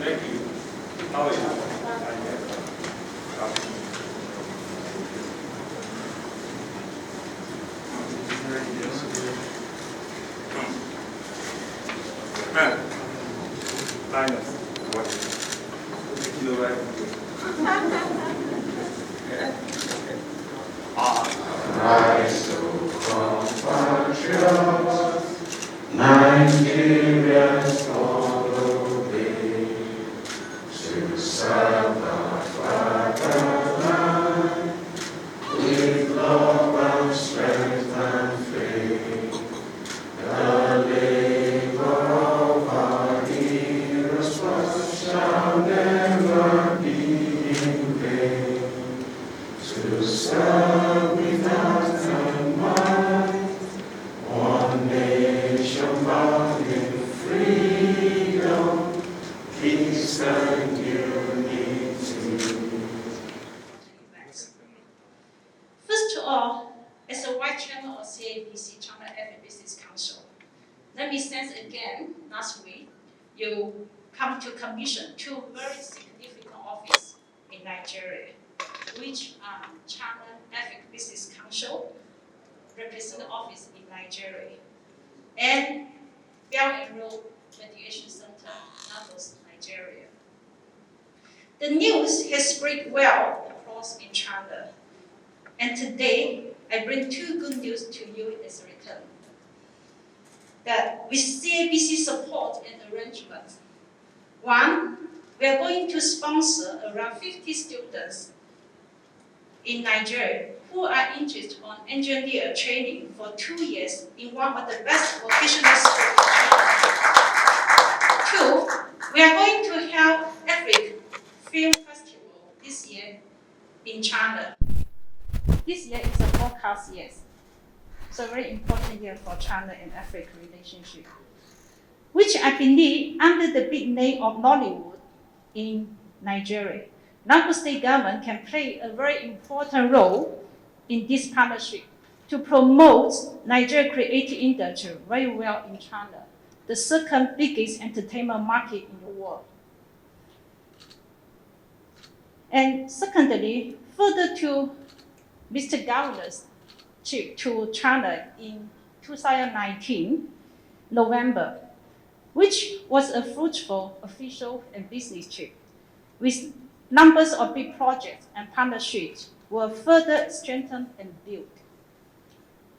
Thank you. How are you? Linus, what? You right? Rise, O compatriots, Nigerians all obey, to serve the fatherland with love and strength and faith. The labor of our heroes shall never be in vain. To serve without a mind, one nation bound in freedom, peace and unity. First of all, as a Vice Chairman of CABC, China African Business Council, let me say again, last week, you come to commission two very significant offices in Nigeria, which are China African Business Council, representative office in Nigeria, and Belt and Road Mediation Center, Lagos, Nigeria. The news has spread well across in China, and today I bring two good news to you as a return. That with CABC support and arrangement, one, we are going to sponsor around 50 students in Nigeria who are interested on engineer training for 2 years in one of the best vocational schools in China. Two, we are going to have African Film Festival this year in China. This year is a broadcast year, so very important year for China and Africa relationship, which I believe under the big name of Nollywood in Nigeria, Lagos State government can play a very important role in this partnership to promote Nigeria creative industry very well in China, the second biggest entertainment market in the world. And secondly, further to Mr. Governor's trip to China in 2019, November, which was a fruitful official and business trip, with numbers of big projects and partnerships were further strengthened and built.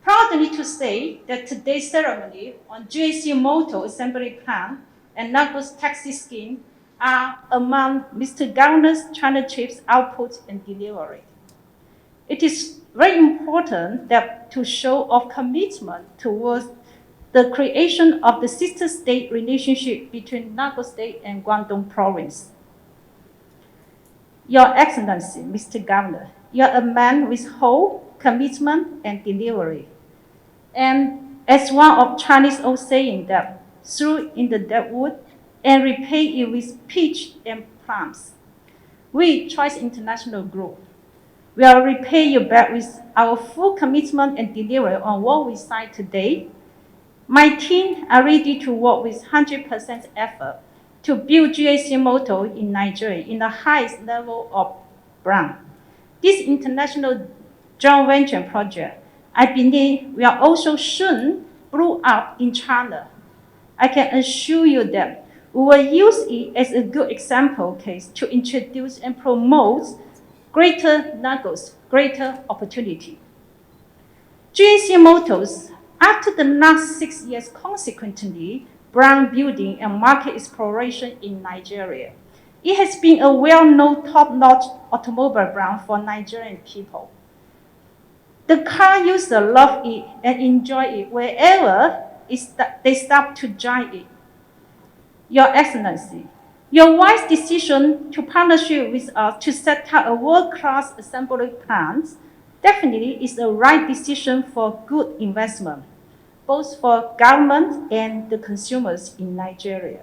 Proudly to say that today's ceremony on GAC Motor Assembly Plant and Lagos Taxi Scheme are among Mr. Governor's China trip's output and delivery. It is very important that to show of commitment towards the creation of the sister state relationship between Lagos State and Guangdong Province. Your Excellency, Mr. Governor, you are a man with whole commitment and delivery. And as one of Chinese old saying that, throw in the dead wood and repay it with peach and plums. We, Choice International Group, will repay you back with our full commitment and delivery on what we signed today. My team are ready to work with 100% effort to build GAC Motor in Nigeria in the highest level of brand. This international joint venture project, I believe, will also soon blow up in China. I can assure you that we will use it as a good example case to introduce and promote greater Lagos, greater opportunity. GAC Motors, after the last 6 years consequently, brand building and market exploration in Nigeria, it has been a well-known top-notch automobile brand for Nigerian people. The car users love it and enjoy it wherever they stop to drive it. Your Excellency, your wise decision to partnership with us to set up a world-class assembly plant definitely is the right decision for good investment, both for government and the consumers in Nigeria.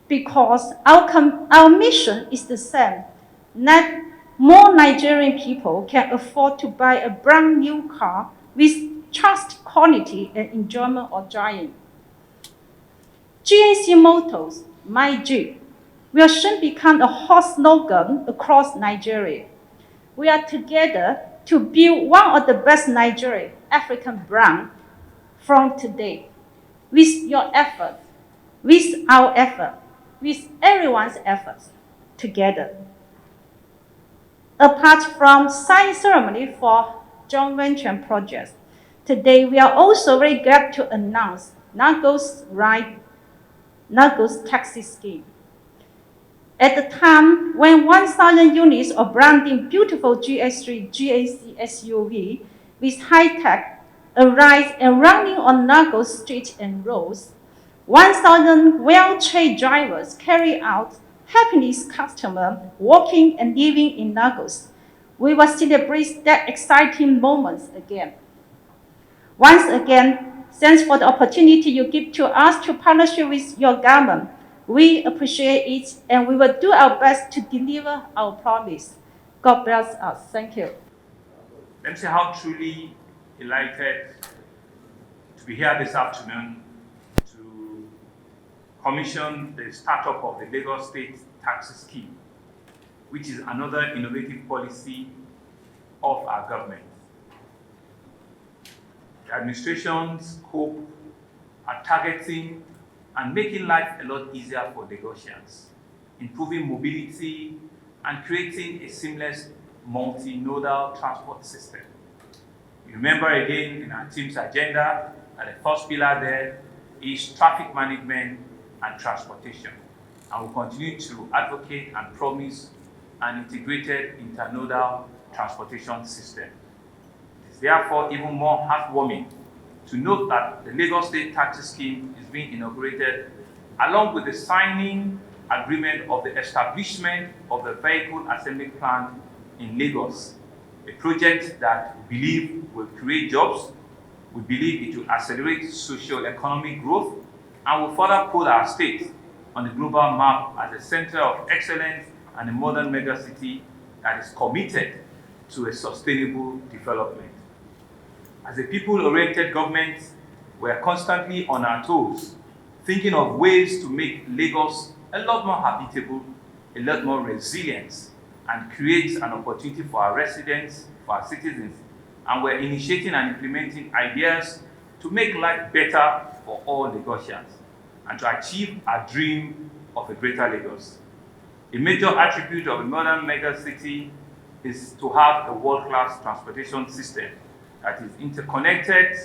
Because our mission is the same, that more Nigerian people can afford to buy a brand new car with trust, quality, and enjoyment of driving. GAC Motors, my Jeep, will soon become a hot slogan across Nigeria. We are together to build one of the best Nigerian African brand from today. With your effort, with our effort, with everyone's efforts together. Apart from signing ceremony for joint venture projects, today we are also very glad to announce Nago's taxi scheme. At the time when 1,000 units of branding beautiful GS3 GAC SUV with high-tech arrived and running on Nago's streets and roads, 1,000 well-trained drivers carry out happiness customer walking and living in Lagos. We will celebrate that exciting moments again. Once again, thanks for the opportunity you give to us to partnership with your government. We appreciate it, and we will do our best to deliver our promise. God bless us. Thank you. Let me say how truly delighted to be here this afternoon to commission the startup of the Lagos State Taxi Scheme, which is another innovative policy of our government. The administration's hope are targeting and making life a lot easier for Lagosians, improving mobility and creating a seamless multimodal transport system. You remember again in our team's agenda that the first pillar there is traffic management and transportation. And we'll continue to advocate and promise an integrated internodal transportation system. It is therefore even more heartwarming to note that the Lagos State Taxi Scheme is being inaugurated along with the signing agreement of the establishment of the vehicle assembly plant in Lagos, a project that we believe will create jobs, we believe it will accelerate socio-economic growth, and will further put our state on the global map as a center of excellence and a modern megacity that is committed to a sustainable development. As a people-oriented government, we are constantly on our toes, thinking of ways to make Lagos a lot more habitable, a lot more resilient, and create an opportunity for our residents, for our citizens. And we're initiating and implementing ideas to make life better for all Lagosians and to achieve our dream of a greater Lagos. A major attribute of a modern megacity is to have a world-class transportation system that is interconnected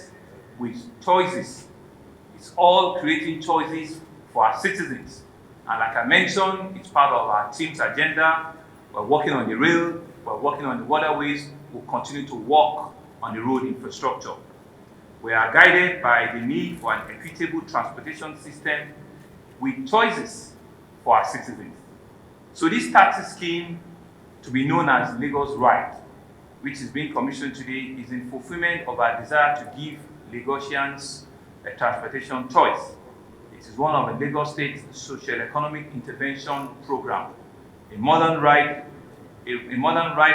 with choices. It's all creating choices for our citizens. And like I mentioned, it's part of our team's agenda. We're working on the rail, we're working on the waterways, we'll continue to work on the road infrastructure. We are guided by the need for an equitable transportation system with choices for our citizens. So this taxi scheme, to be known as Lagos Ride, which is being commissioned today, is in fulfillment of our desire to give Lagosians a transportation choice. It is one of the Lagos State socio-economic intervention program, a modern ride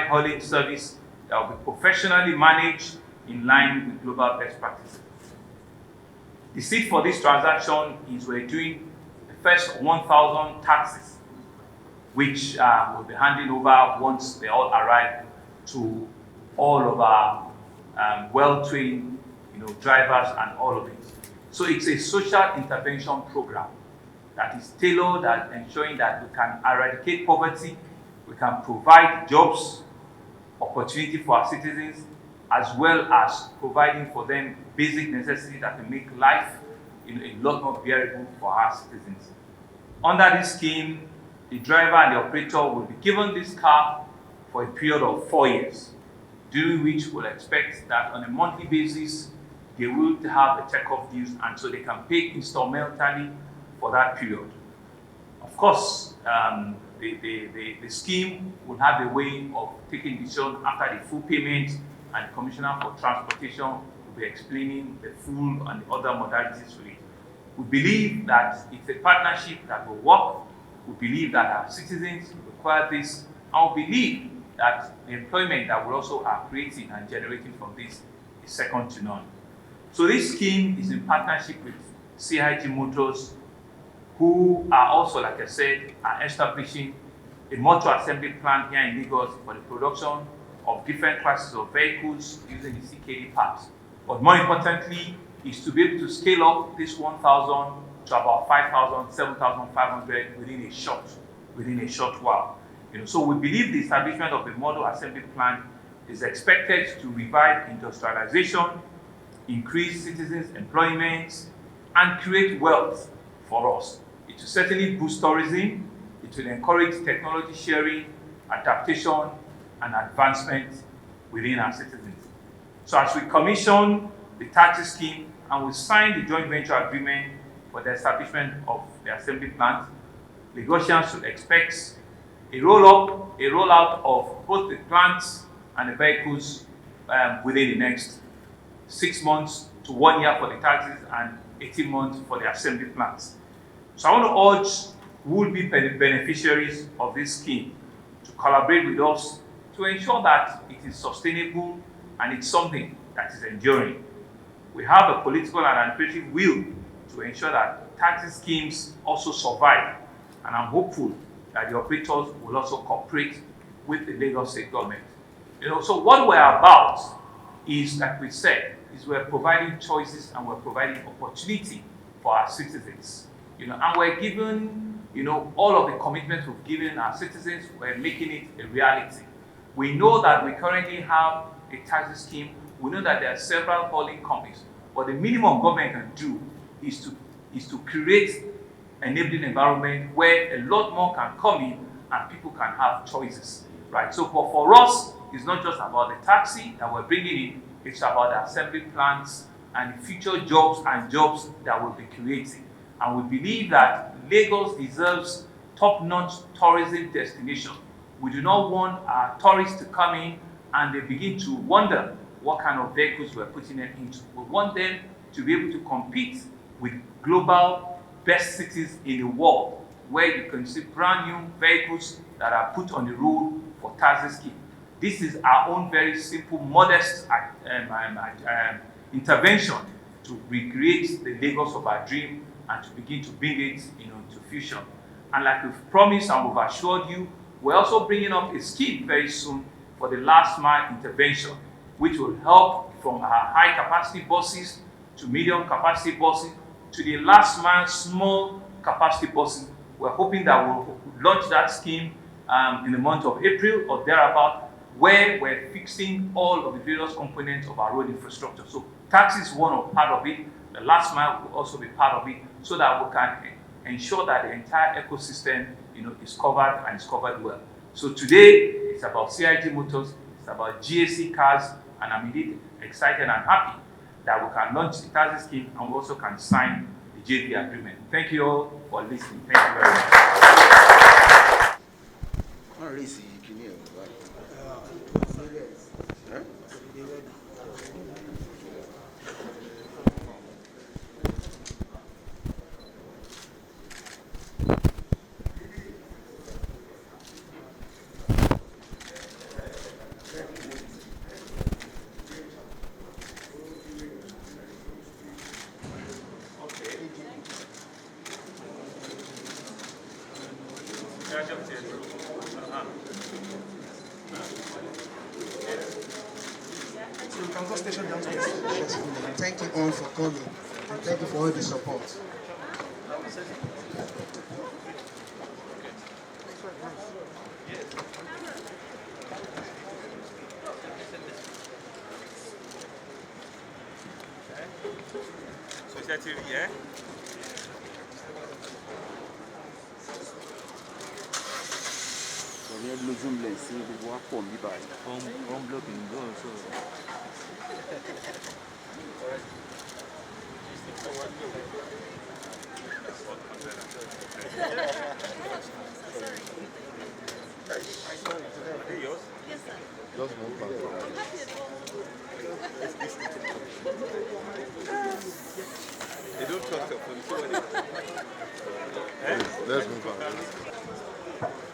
hauling service that will be professionally managed in line with global best practices. The seed for this transaction is we're doing the first 1,000 taxis, which will be handing over once they all arrive to all of our well-trained drivers and all of it. So it's a social intervention program that is tailored at ensuring that we can eradicate poverty, we can provide jobs, opportunity for our citizens, as well as providing for them basic necessities that can make life a lot more bearable for our citizens. Under this scheme, the driver and the operator will be given this car for a period of 4 years, during which we'll expect that on a monthly basis, they will have a check-off dues, and so they can pay instrumentally for that period. Of course, the scheme will have a way of taking decision after the full payment, and the Commissioner for Transportation will be explaining the full and the other modalities for it. We believe that it's a partnership that will work. We believe that our citizens require this, and we believe that the employment that we also are creating and generating from this is second to none. So this scheme is in partnership with CIG Motors, who are also, like I said, are establishing a motor assembly plant here in Lagos for the production of different classes of vehicles using the CKD parts. But more importantly, is to be able to scale up this 1,000 to about 5,000, 7,500 within a short while. So we believe the establishment of the model assembly plant is expected to revive industrialization, increase citizens' employment, and create wealth for us. It will certainly boost tourism. It will encourage technology sharing, adaptation, and advancement within our citizens. So as we commission the taxi scheme and we sign the joint venture agreement for the establishment of the assembly plant, Lagosians should expect a rollout of both the plants and the vehicles within the next 6 months to 1 year for the taxis and 18 months for the assembly plants. So I want to urge who will be beneficiaries of this scheme to collaborate with us to ensure that it is sustainable and it's something that is enduring. We have a political and administrative will to ensure that taxi schemes also survive, and I'm hopeful that the operators will also cooperate with the Lagos State government. So what we're about is, like we said, is we're providing choices and we're providing opportunity for our citizens. And we're given, all of the commitments we've given our citizens, we're making it a reality. We know that we currently have a taxi scheme. We know that there are several hauling companies, but the minimum government can do is to create an enabling environment where a lot more can come in and people can have choices, right? So for us, it's not just about the taxi that we're bringing in, it's about the assembly plants and the future jobs and jobs that we'll be creating. And we believe that Lagos deserves top-notch tourism destination. We do not want our tourists to come in and they begin to wonder what kind of vehicles we're putting them into. We want them to be able to compete with global best cities in the world, where you can see brand new vehicles that are put on the road for taxi scheme. This is our own very simple, modest intervention to recreate the Lagos of our dream and to begin to bring it to fusion. And like we've promised and we've assured you, we're also bringing up a scheme very soon for the last mile intervention, which will help from our high capacity buses to medium capacity buses to the last mile small capacity buses. We're hoping that we'll launch that scheme in the month of April or thereabout, where we're fixing all of the various components of our road infrastructure. So taxi is part of it. The last mile will also be part of it, so that we can ensure that the entire ecosystem is covered and is covered well. So today, it's about CIG Motors, it's about GAC cars, and I'm indeed excited and happy that we can launch the taxi scheme and we also can sign the JV agreement. Thank you all for listening. Thank you very much. Thank you all for coming. And thank you for all the support. Yeah? Just move back. They don't trust your phone. Let's move back.